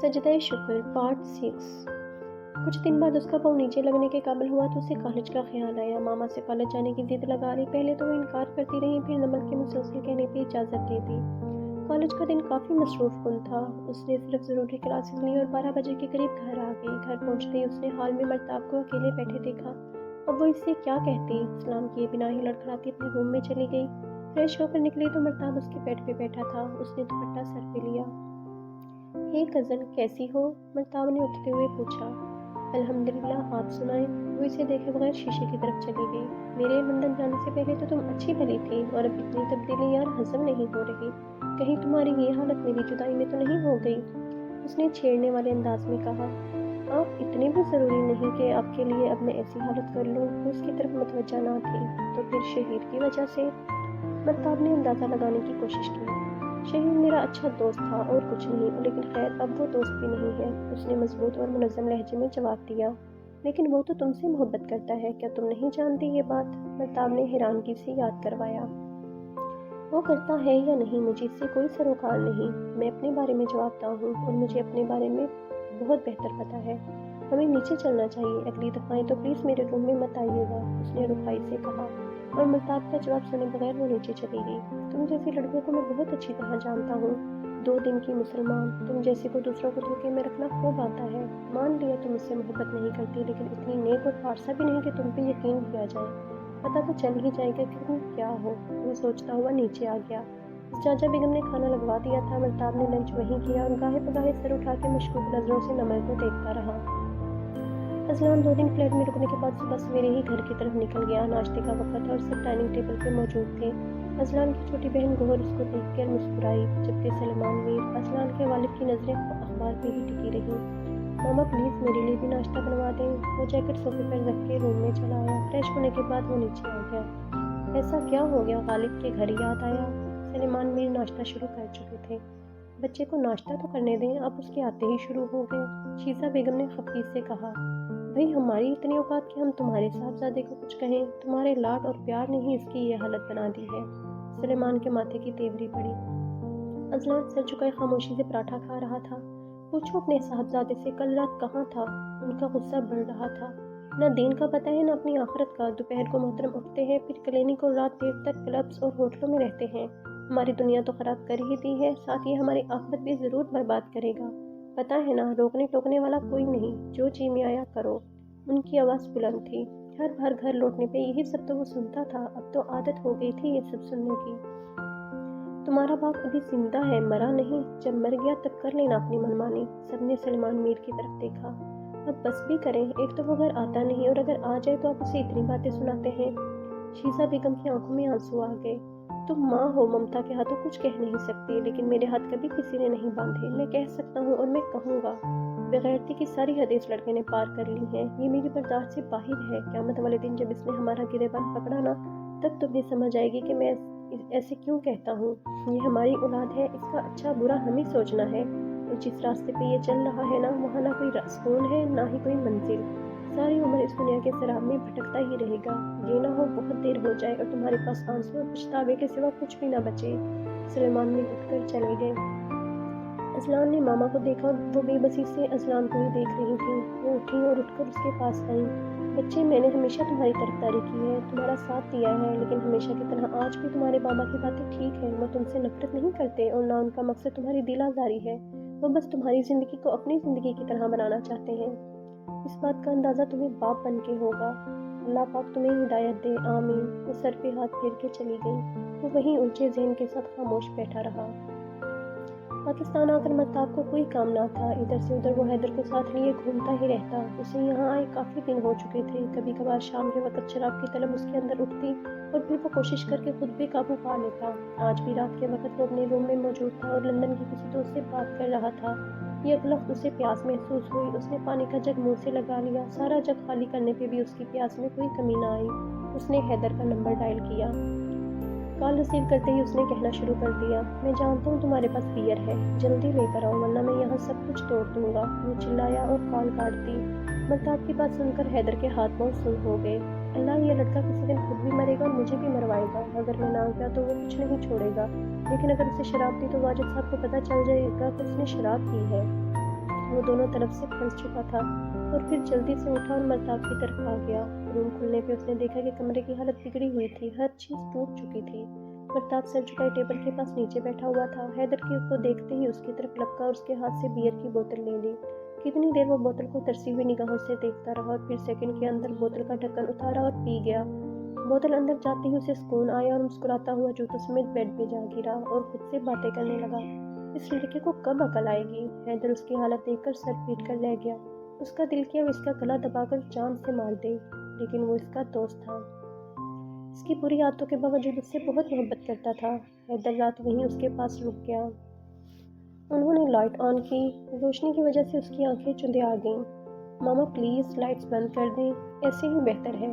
सजदे शुक्र पार्ट 6। कुछ दिन बाद उसका पाँव नीचे लगने के काबिल हुआ तो उसे कॉलेज का ख्याल आया। मामा से कॉलेज जाने की जिद लगा ली। पहले तो वो इनकार करती रही, फिर नमक के मुसलसल कहने पर इजाज़त दे दी। कॉलेज का दिन काफ़ी मसरूफ़ कुन था। उसने सिर्फ ज़रूरी क्लासेस ली और 12 बजे के करीब घर आ गई। घर पहुँचते ही उसने हॉल में मर्ताब को अकेले बैठे देखा। अब वो इससे क्या कहती, सलाम किए बिना ही लड़खड़ाती अपने रूम में चली गई। फ्रेश होकर निकली तो मर्ताब उसके बेड पे बैठा था। उसने दुपट्टा सर पे लिया। हे कज़न, कैसी हो? मर्ताब ने उठते हुए पूछा। अल्हम्दुलिल्लाह, आप सुनाएं। वो इसे देखे बगैर शीशे की तरफ चली गई। मेरे लंदन जाने से पहले तो तुम अच्छी भली थी और अब इतनी तब्दीली यार हजम नहीं हो रही। कहीं तुम्हारी ये हालत मेरी जुदाई में तो नहीं हो गई? उसने छेड़ने वाले अंदाज में कहा। आप इतने भी ज़रूरी नहीं कि आपके लिए अब मैं ऐसी हालत कर लूँ। वो उसकी तरफ मुतवज्जा ना थी। तो फिर शहीद की वजह से? मर्ताब ने अंदाज़ा लगाने की कोशिश की। शहीद मेरा अच्छा दोस्त था और कुछ नहीं, लेकिन खैर अब वो दोस्त भी नहीं है, उसने मजबूत और मुनज़्ज़म लहजे में जवाब दिया। लेकिन वो तो तुमसे मोहब्बत करता है, क्या तुम नहीं जानती ये बात? मर्ताब ने हैरानगी से याद करवाया। वो करता है या नहीं मुझे इससे कोई सरोकार नहीं। मैं अपने बारे में जवाबता हूँ और मुझे अपने बारे में बहुत बेहतर पता है। हमें नीचे चलना चाहिए, अगली दफ़ा तो प्लीज़ मेरे रूम में मत आइएगा, उसने रुखाई से कहा। और मर्ताब का जवाब सुने बगैर वो नीचे चली गई। तुम जैसी लड़कियों को मैं बहुत अच्छी तरह जानता हूँ। 2 दिन की मुसलमान, तुम जैसे को दूसरों को धोखे में रखना खूब आता है। मान लिया तुम मुझसे मोहब्बत नहीं करती, लेकिन इतनी नेक और फारसा भी नहीं कि तुम पे यकीन किया जाए। पता तो चल ही जाएगा कि तुम क्या हो। वो सोचता हुआ नीचे आ गया। चाचा बेगम ने खाना लगवा दिया था। मर्ताब ने लंच वहीं किया और गाहे बगाहे सर उठा के मशकूक नज़रों से नमर को देखता रहा। अज़लान 2 दिन फ्लैट में रुकने के बाद सुबह सवेरे ही घर की तरफ निकल गया। नाश्ते का वक्त और सब डाइनिंग टेबल पे मौजूद थे। अज़लान की छोटी बहन गोहर उसको देखकर मुस्कुराई, जबकि सलमान मीर अज़लान के वालिद की नज़रें अखबार पे ही टिकी रहीं। मामा प्लीज़ मेरे लिए भी नाश्ता बनवा दें। वो जैकेट सोफे पर रख के रूम में चला आया। फ्रेश होने के बाद वो नीचे आ गया। ऐसा क्या हो गया, गालिब के घर याद आया? सलमान मीर नाश्ता शुरू कर चुके थे। बच्चे को नाश्ता तो करने दें, आप उसके आते ही शुरू हो गए, शीजा बेगम ने खफीफ से कहा। भाई हमारी इतनी औकात कि हम तुम्हारे साहबजादे को कुछ कहें? तुम्हारे लाड और प्यार ने ही इसकी ये हालत बना दी है। सलेमान के माथे की तेवरी पड़ी। अज़लान सर झुकाए खामोशी से पराठा खा रहा था। पूछो अपने साहबजादे से कल रात कहाँ था? उनका गुस्सा बढ़ रहा था। न दीन का पता है न अपनी आखिरत का। दोपहर को मोहतरम उठते हैं, फिर क्लिनिक और रात देर तक क्लब्स और होटलों में रहते हैं। हमारी दुनिया तो खराब कर ही दी है, साथ ही हमारी आखिरत भी ज़रूर बर्बाद करेगा। पता है ना, रोकने टोकने वाला कोई नहीं, जो जी में आया करो। उनकी आवाज़ बुलंद थी। हर बार घर लौटने पे यही सब तो वो सुनता था। अब तो आदत हो गई थी ये सब सुनने की। तुम्हारा बाप अभी जिंदा है, मरा नहीं। जब मर गया तब कर लेना अपनी मनमानी। सबने सलमान मीर की तरफ देखा। अब बस भी करें, एक तो वो घर आता नहीं और अगर आ जाए तो आप उसे इतनी बातें सुनाते हैं। शीजा बेगम की आंखों में आंसू आ गए। तुम माँ हो, ममता के हाथों कुछ कह नहीं सकती, लेकिन मेरे हाथ कभी किसी ने नहीं बांधे। मैं कह सकता हूँ और मैं कहूँगा। बेगैरती की सारी हदें इस लड़के ने पार कर ली हैं। ये मेरी बर्दाश्त से बाहर है। क़यामत वाले दिन जब इसने हमारा गिरेबान पकड़ा ना, तब तुम्हें समझ आएगी कि मैं ऐसे क्यों कहता हूँ। ये हमारी औलाद है, इसका अच्छा बुरा हमें सोचना है। और जिस रास्ते पे ये चल रहा है ना, वहाँ ना कोई सुकून है ना ही कोई मंजिल। सारी उम्र इस दुनिया के शराब में भटकता ही रहेगा। ये ना हो बहुत देर हो जाए और तुम्हारे पास आंसू और पछतावे के सिवा कुछ भी ना बचे। सलेमान ने उठकर चले गए। अज़लान ने मामा को देखा और वो बेबसी से अज़लान को ही देख रही थी। वो उठी और उठकर उसके पास आई। बच्चे, मैंने हमेशा तुम्हारी तरफदारी की है, तुम्हारा साथ दिया है, लेकिन हमेशा की तरह आज भी तुम्हारे बाबा की बातें ठीक है। वो तुमसे नफरत नहीं करते और ना उनका मकसद तुम्हारी दिल आज़ारी है। वो बस तुम्हारी ज़िंदगी को अपनी ज़िंदगी की तरह बनाना चाहते हैं। इस बात का अंदाज़ा तुम्हें बाप बन के होगा। अल्लाह पाक तुम्हें हिदायत दे, आमीन। वो सर पे हाथ फेर के चली गई। वो वहीं उलझे ज़हन के साथ खामोश बैठा रहा। पाकिस्तान आकर मर्ताब को कोई काम ना था। इधर से उधर वो हैदर को साथ लिए घूमता ही रहता। उसे यहाँ आए काफ़ी दिन हो चुके थे। कभी कभार शाम के वक्त शराब की तलब उसके अंदर उठती और फिर वो कोशिश करके खुद पे काबू पा लेता। आज भी रात के वक्त वो अपने रूम में मौजूद था और लंदन की किसी दोस्त से बात कर रहा था। एक लफ्ज़ उसे प्यास महसूस हुई। उसने पानी का जग मुंह से लगा लिया। सारा जग खाली करने पे भी उसकी प्यास में कोई कमी ना आई। उसने हैदर का नंबर डायल किया। कॉल रिसीव करते ही उसने कहना शुरू कर दिया, मैं जानता हूँ तुम्हारे पास बियर है, जल्दी लेकर आओ वरना मैं यहाँ सब कुछ तोड़ दूंगा। वो चिल्लाया और कॉल काट दी। मर्ताब की बात सुनकर हैदर के हाथ पांव सुन हो गए। अल्लाह, ये लड़का किसी दिन खुद भी मरेगा और मुझे भी मरवाएगा। अगर मैं ना गया तो वो कुछ नहीं छोड़ेगा, लेकिन अगर उसे शराब दी तो वाजिद साहब को पता चल जाएगा कि उसने शराब पी है। वो दोनों तरफ से फंस चुका था और फिर जल्दी से उठा और मर्ताब की तरफ आ गया। रूम खुलने पे उसने देखा कि कमरे की हालत बिगड़ी हुई थी, हर चीज़ टूट चुकी थी। मर्ताब सर झुकाए टेबल के पास नीचे बैठा हुआ था। हैदर को देखते ही उसकी तरफ लपका और उसके हाथ से बियर की बोतल ले ली। कितनी देर वो बोतल को तरसी हुई निगाहों से देखता रहा और फिर सेकंड के अंदर बोतल का ढक्कन उतारा और पी गया। बोतल अंदर जाते ही उसे सुकून आया और मुस्कुराता हुआ जूतों समेत बेड पे जा गिरा और खुद से बातें करने लगा। इस लड़के को कब अकल आएगी? हैदर उसकी हालत देखकर सर पीट कर रह गया। उसका दिल किया वो इसका गला दबाकर जान से मार दे, लेकिन वो इसका दोस्त था। इसकी बुरी आदतों के बावजूद उससे बहुत मोहब्बत करता था। हैदर रात वहीं उसके पास रुक गया। उन्होंने लाइट ऑन की। रोशनी की वजह से उसकी आंखें चुंधिया गईं। मामा प्लीज़ लाइट्स बंद कर दें, ऐसे ही बेहतर है।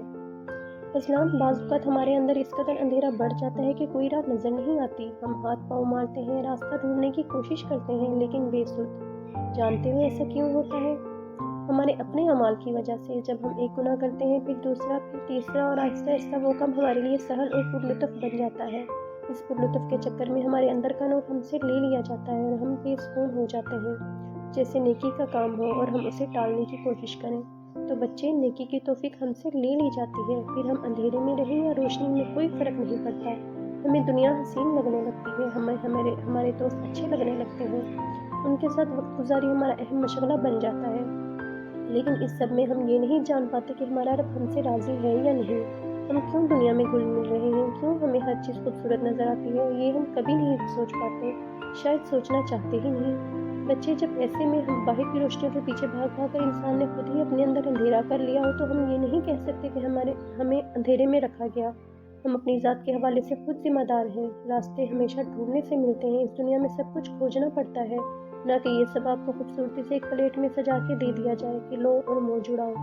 अज़लान, बाज़ औक़ात हमारे अंदर इस कदर अंधेरा बढ़ जाता है कि कोई राह नज़र नहीं आती। हम हाथ पाँव मारते हैं, रास्ता ढूंढने की कोशिश करते हैं, लेकिन बेसुध। जानते हो ऐसा क्यों होता है? हमारे अपने अमाल की वजह से। जब हम एक गुनाह करते हैं, फिर दूसरा, फिर तीसरा और आहिस्ता आहिस्ता वो काम हमारे लिए सहल और पुरलुत्फ़ बन जाता है। इस पुरलुत्फ़ के चक्कर में हमारे अंदर का नूर हमसे ले लिया जाता है और हम बेसुकून हो जाते हैं, जैसे नेकी का काम हो और हम उसे टालने की कोशिश करें। तो बच्चे, नेकी की तौफीक हमसे ले ली जाती है, फिर हम अंधेरे में रहें या रोशनी में कोई फ़र्क नहीं पड़ता। हमें दुनिया हसीन लगने लगती है, हमारे दोस्त अच्छे लगने लगते हैं, उनके साथ वक्त गुजारी हमारा अहम मशगला बन जाता है। लेकिन इस सब में हम ये नहीं जान पाते कि हमारा रब हमसे राज़ी है या नहीं। हम क्यों दुनिया में घुल मिल रहे हैं, क्यों हमें हर चीज़ खूबसूरत नज़र आती है, ये हम कभी नहीं सोच पाते, शायद सोचना चाहते ही नहीं। बच्चे, जब ऐसे में हम बाहर की रोशनियों के पीछे भाग भाग कर इंसान ने खुद ही अपने अंदर अंधेरा कर लिया हो, तो हम ये नहीं कह सकते कि हमें अंधेरे में रखा गया। हम अपनी ज़ात के हवाले से खुद जिम्मेदार हैं। रास्ते हमेशा ढूंढने से मिलते हैं। इस दुनिया में सब कुछ खोजना पड़ता है, ना कि ये सब आपको खूबसूरती से एक प्लेट में सजा के दे दिया जाए कि लो और मुँह जुड़ाओ।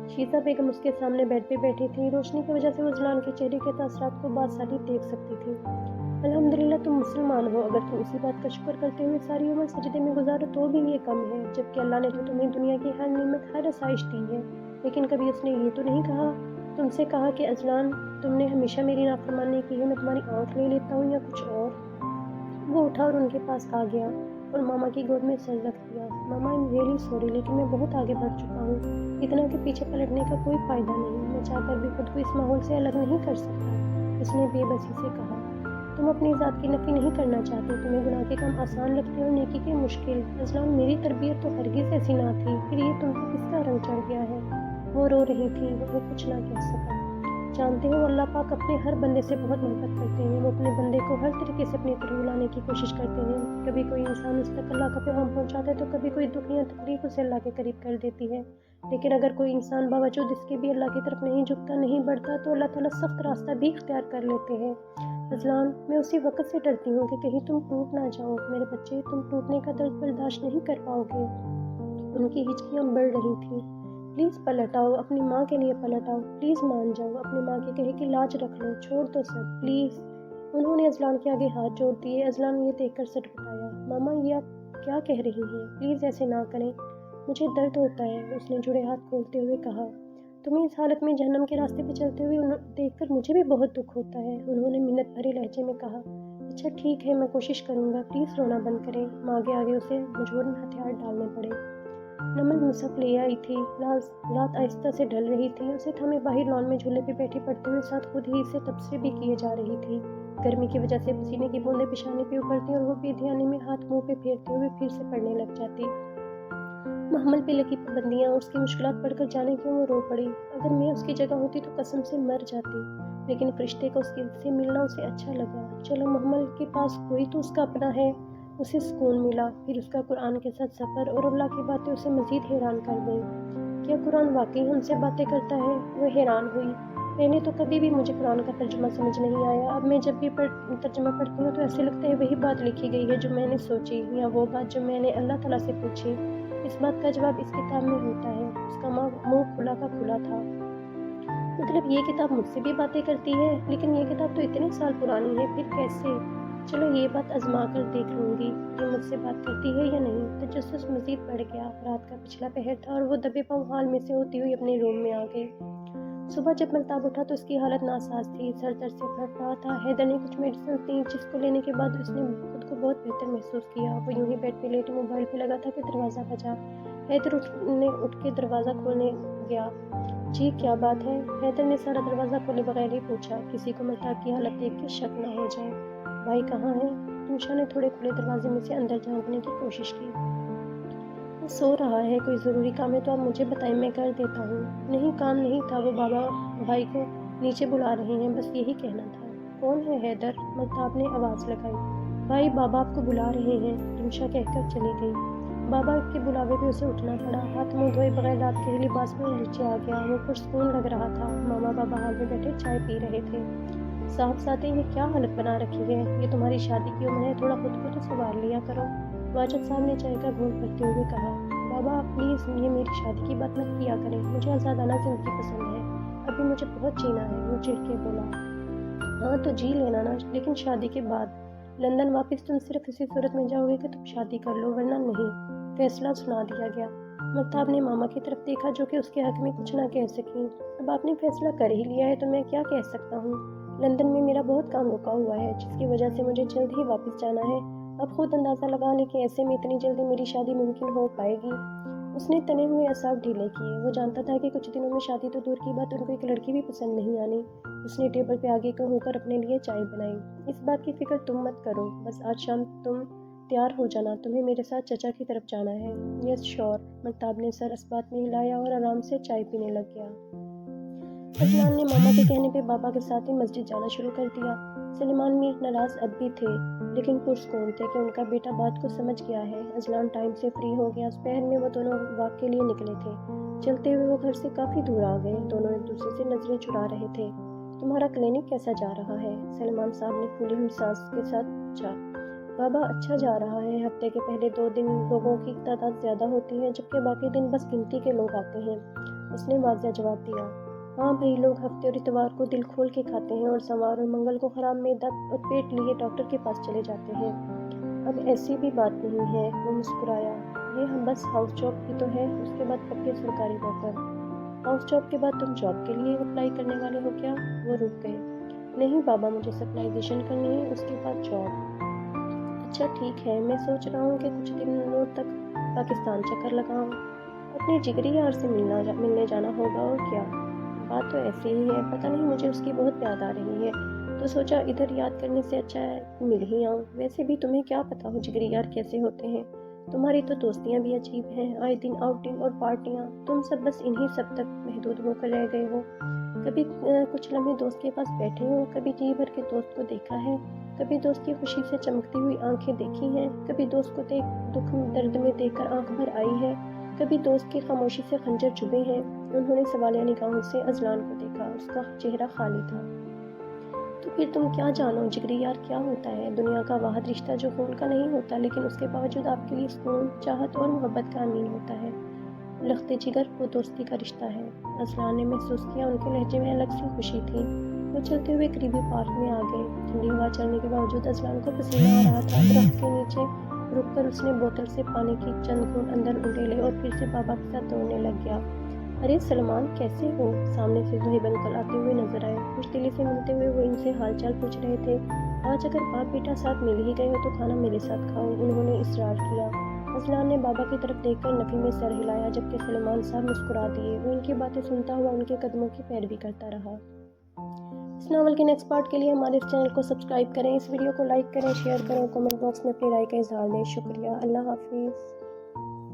शीज़ा बेगम उसके सामने बेड पे बैठी थी। रोशनी की वजह से वो ज़लान के चेहरे के तासरात को बासानी देख सकती थी। अल्हम्दुलिल्लाह तुम मुसलमान हो। अगर तुम इसी बात का शुक्र करते हुए सारी उम्र सजदे में गुजारो तो भी ये कम है, जबकि अल्लाह ने तो तुम्हें दुनिया की हर नेमत, हर आसाइश दी है। लेकिन कभी उसने ये तो नहीं कहा, तुमसे कहा कि अज़लान, तुमने हमेशा मेरी नाफरमानी की है, मैं तुम्हारी आँख ले लेता हूँ या कुछ और? वो उठा और उनके पास आ गया और मामा की गोद में सर रख दिया। मामा, आई एम रियली सॉरी, लेकिन मैं बहुत आगे बढ़ चुका हूँ। इतना कि पीछे पलटने का कोई फ़ायदा नहीं। मैं चाहकर भी खुद को इस माहौल से अलग नहीं कर सकता। उसने बेबसी से कहा, तुम अपनी ज़ात की नफ़ी नहीं करना चाहते। तुम्हें गुनाह के काम आसान लगते और नेकी के मुश्किल। अज़लान, मेरी तरबियत तो हरगिज़ ऐसी ना थी, फिर ये तुम पे किसका रंग चढ़ गया है? वो रो रही थी। वो कुछ ना कह सका। जानते हो, अल्लाह पाक अपने हर बंदे से बहुत मोहब्बत करते हैं। वो अपने बंदे को हर तरीके से अपनी तरफ बुलाने की कोशिश करते हैं। कभी कोई इंसान उस तक अल्लाह का पैगाम पहुंचाता है तो कभी कोई दुख या तकलीफ उसे अल्लाह के करीब कर देती है। लेकिन अगर कोई इंसान बावजूद इसके भी अल्लाह की तरफ नहीं झुकता, नहीं बढ़ता, तो अल्लाह ताला सख्त रास्ता भी इख्तियार कर लेते हैं। अज़लान, मैं उसी वक्त से डरती हूँ कि कहीं तुम टूट ना जाओ। मेरे बच्चे, तुम टूटने का दर्द बर्दाश्त नहीं कर पाओगे। उनकी हिचकियाँ बढ़ रही थीं। प्लीज़ पलट आओ, अपनी माँ के लिए पलट आओ। प्लीज़ मान जाओ, अपनी माँ की कहे की लाज रख लो, छोड़ दो सब, प्लीज़। उन्होंने अज़लान के आगे हाथ जोड़ दिए। अज़लान ये देखकर सटपटाया। मामा, ये आप क्या कह रही हैं? प्लीज़ ऐसे ना करें, मुझे दर्द होता है। उसने जुड़े हाथ खोलते हुए कहा, तुम्हें इस हालत में जहन्नम के रास्ते पे चलते हुए देखकर मुझे भी बहुत दुख होता है। उन्होंने मिन्नत भरे लहजे में कहा, अच्छा ठीक है, मैं कोशिश करूँगा, प्लीज़ रोना बंद करें। माँ के आगे उसे मजबूरन हथियार डालने पड़े। नमन मुसहफ ले आई थी। रात आहिस्ता से ढल रही थी। उसे थमे बाहर लॉन में झूले पे बैठी पढ़ते हुए साथ खुद ही से तबसरे भी किए जा रही थी। गर्मी की वजह से पसीने की बूंदें पेशानी पे उबलती और वो बेध्यानी में हाथ मुंह पे फेरते हुए फिर से पढ़ने लग जाती। महमल पे लगी पाबंदियाँ और उसकी मुश्किलात पढ़कर जाने क्यों वो रो पड़ी। अगर मैं उसकी जगह होती तो कसम से मर जाती, लेकिन फरिश्ते को उससे मिलना उसे अच्छा लगा। चलो, महमल के पास कोई तो उसका अपना है। उसे सुकून मिला। फिर उसका कुरान के साथ सफ़र और अल्लाह की बातें उसे मज़ीद हैरान कर गईं। क्या कुरान वाकई हमसे बातें करता है? वह हैरान हुई। पहले तो कभी भी मुझे कुरान का तर्जुमा समझ नहीं आया। अब मैं जब भी तर्जुमा पढ़ती हूँ तो ऐसे लगता है वही बात लिखी गई है जो मैंने सोची, या वो बात जो मैंने अल्लाह ताला से पूछी। इस बात का जवाब इस किताब में होता है। उसका मुँह खुला का खुला था। मतलब ये किताब मुझसे भी बातें करती है? लेकिन ये किताब तो इतने साल पुरानी है, फिर कैसे? चलो, ये बात आजमा कर देख लूँगी, ये मुझसे बात करती है या नहीं। तजस्सुस मज़ीद बढ़ गया। रात का पिछला पहर था और वो दबे पाँव हॉल में से होती हुई अपने रूम में आ गई। सुबह जब महताब उठा तो उसकी हालत नासाज थी। सर दर्द से फट रहा था। हैदर ने कुछ मेडिसिन दी, जिसको लेने के बाद उसने खुद خود کو بہت بہتر محسوس کیا۔ وہ یوں ہی بیڈ پہ لیٹے موبائل پہ لگا تھا کہ دروازہ بجا۔ حیدر اٹھ کے دروازہ کھولنے گیا۔ جی کیا بات ہے؟ حیدر نے سارا دروازہ کھولے بغیر ہی پوچھا، کسی کو ملتاق کی حالت دیکھ کے شک نہ ہو جائے۔ بھائی کہاں ہے؟ تمشا نے تھوڑے کھلے دروازے میں سے اندر جھانکنے کی کوشش کی۔ وہ سو رہا ہے، کوئی ضروری کام ہے تو آپ مجھے بتائیں، میں کر دیتا ہوں۔ نہیں کام نہیں تھا، وہ بابا بھائی کو نیچے بلا رہے ہیں، بس یہی کہنا تھا۔ کون ہے حیدر؟ ملتاق نے آواز لگائی۔ بھائی بابا آپ کو بلا رہے ہیں، تمشا کہہ کر چلی گئی۔ بابا کے بلاوے پہ اسے اٹھنا پڑا۔ ہاتھ منہ دھوئے بغیر رات کے لباس میں نیچے آ گیا۔ وہ پرسکون لگ رہا تھا۔ ماما بابا ہال میں بیٹھے چائے پی رہے تھے۔ صاحبزادے یہ کیا حالت بنا رکھی ہے؟ یہ تمہاری شادی کی عمر ہے، تھوڑا خود کو تو سنوار لیا کرو۔ واجد صاحب نے چائے کا گھونٹ بھرتے ہوئے کہا۔ بابا آپ پلیز یہ میری شادی کی بات مت کیا کریں، مجھے آزادانہ زندگی پسند ہے، ابھی مجھے بہت جینا ہے، وہ چڑھ کے بولا۔ ہاں تو جی لینا نا، لیکن شادی کے بعد لندن واپس تم صرف اسی صورت میں جاؤ گے کہ تم شادی کر لو، ورنہ نہیں۔ فیصلہ سنا دیا گیا۔ مہتاب نے ماما کی طرف دیکھا جو کہ اس کے حق میں کچھ نہ کہہ سکی۔ اب آپ نے فیصلہ کر ہی لیا ہے تو میں کیا کہہ سکتا ہوں؟ لندن میں میرا بہت کام رکا ہوا ہے جس کی وجہ سے مجھے جلد ہی واپس جانا ہے۔ اب خود اندازہ لگا لیں کہ ایسے میں اتنی جلدی میری شادی ممکن ہو پائے گی۔ اس نے تنے ہوئے اعصاب ڈھیلے کیے۔ وہ جانتا تھا کہ کچھ دنوں میں شادی تو دور کی بات، ان کو ایک لڑکی بھی پسند نہیں آنی۔ اس نے ٹیبل پہ آگے ہو کر اپنے لیے چائے بنائی۔ اس بات کی فکر تم مت کرو، بس آج شام تم تیار ہو جانا، تمہیں میرے ساتھ چچا کی طرف جانا ہے۔ یس شور، مہتاب نے سر اس بات میں ہلایا اور آرام سے چائے پینے لگ گیا۔ اذلان نے ماما کے کہنے پہ بابا کے ساتھ ہی مسجد جانا شروع کر دیا۔ سلیمان میر ناراض اب بھی تھے، لیکن پرسکون تھے کہ ان کا بیٹا بات کو سمجھ گیا ہے۔ اذلان ٹائم سے فری ہو گیا۔ دوپہر میں وہ دونوں واک کے لیے نکلے تھے۔ چلتے ہوئے وہ گھر سے کافی دور آ گئے۔ دونوں ایک دوسرے سے نظریں چرا رہے تھے۔ تمہارا کلینک کیسا جا رہا ہے؟ سلیمان صاحب نے پھولی ہوئی سانس کے ساتھ پوچھا۔ بابا اچھا جا رہا ہے، ہفتے کے پہلے 2 دن لوگوں کی تعداد زیادہ ہوتی ہے، جبکہ باقی دن بس گنتی کے لوگ آتے ہیں، اس نے واضح جواب دیا۔ ہاں بھئی، لوگ ہفتے اور اتوار کو دل کھول کے کھاتے ہیں اور سوار اور منگل کو خراب معدہ اور پیٹ لیے ڈاکٹر کے پاس چلے جاتے ہیں۔ اب ایسی بھی بات نہیں ہے، وہ مسکرایا۔ یہ ہم بس ہاؤس جاب ہی تو ہے، اس کے بعد پکے سرکاری نوکر۔ ہاؤس جاب کے بعد تم جاب کے لیے اپلائی کرنے والے ہو کیا؟ وہ رک گئے۔ نہیں بابا، مجھے سپلائزیشن کرنی ہے، اس کے بعد جاب۔ اچھا ٹھیک ہے، میں سوچ رہا ہوں کہ کچھ دنوں تک پاکستان چکر لگاؤں۔ اپنے جگری یار سے ملنے جانا ہوگا اور کیا۔ بات تو ایسی ہی ہے، پتہ نہیں مجھے اس کی بہت یاد آ رہی ہے، تو سوچا ادھر یاد کرنے سے اچھا ہے مل ہی آؤں۔ ویسے بھی تمہیں کیا پتہ ہو جگری یار کیسے ہوتے ہیں، تمہاری تو دوستیاں بھی عجیب ہیں، آئے دن آؤٹنگ اور پارٹیاں، تم سب بس انہی سب تک محدود ہو کر رہ گئے ہو۔ کبھی کچھ لمحے دوست کے پاس بیٹھے ہو، کبھی جی بھر کے دوست کو دیکھا ہے، کبھی دوست کی خوشی سے چمکتی ہوئی آنکھیں دیکھی ہیں، کبھی دوست کو دکھ درد میں دیکھ کر آنکھ بھر آئی ہے، کبھی دوست کی خاموشی سے خنجر چبھے ہیں۔ انہوں نے سوالیہ نگاہوں سے اذلان کو دیکھا، اس کا چہرہ خالی تھا۔ تو پھر تم کیا جانو جگری یار کیا ہوتا ہے؟ دنیا کا واحد رشتہ جو خون کا نہیں ہوتا، لیکن اس کے باوجود آپ کے لیے سکون، چاہت اور محبت کا امین ہوتا ہے۔ لخت جگر وہ دوستی کا رشتہ ہے۔ اذلان نے محسوس کیا ان کے لہجے میں الگ سی خوشی تھی۔ وہ چلتے ہوئے قریبی پارک میں آ گئے۔ ٹھنڈی ہوا چلنے کے باوجود اذلان کو پسینہ آ رہا تھا۔ درخت کے نیچے رک کر اس نے بوتل سے پانی کی چند گھونٹ اندر اڈیلے اور پھر سے بابا کے ساتھ دوڑنے لگ گیا۔ ارے سلمان کیسے ہو؟ سامنے سے زہیب انکل آتے ہوئے نظر آئے۔ خوش دلی سے ملتے ہوئے وہ ان سے حال چال پوچھ رہے تھے۔ آج اگر باپ بیٹا ساتھ مل ہی گئے ہو تو کھانا میرے ساتھ کھاؤ، انہوں نے اصرار کیا۔ اذلان نے بابا کی طرف دیکھ کر نفی میں سر ہلایا، جبکہ سلیمان صاحب مسکرا دیے۔ وہ ان کی باتیں سنتا ہوا ان کے قدموں کی پیروی کرتا رہا۔ اس ناول کے نیکسٹ پارٹ کے لیے ہمارے اس چینل کو سبسکرائب کریں، اس ویڈیو کو لائک کریں، شیئر کریں، کمنٹ باکس میں اپنی رائے کا اظہار دیں۔ شکریہ، اللہ حافظ۔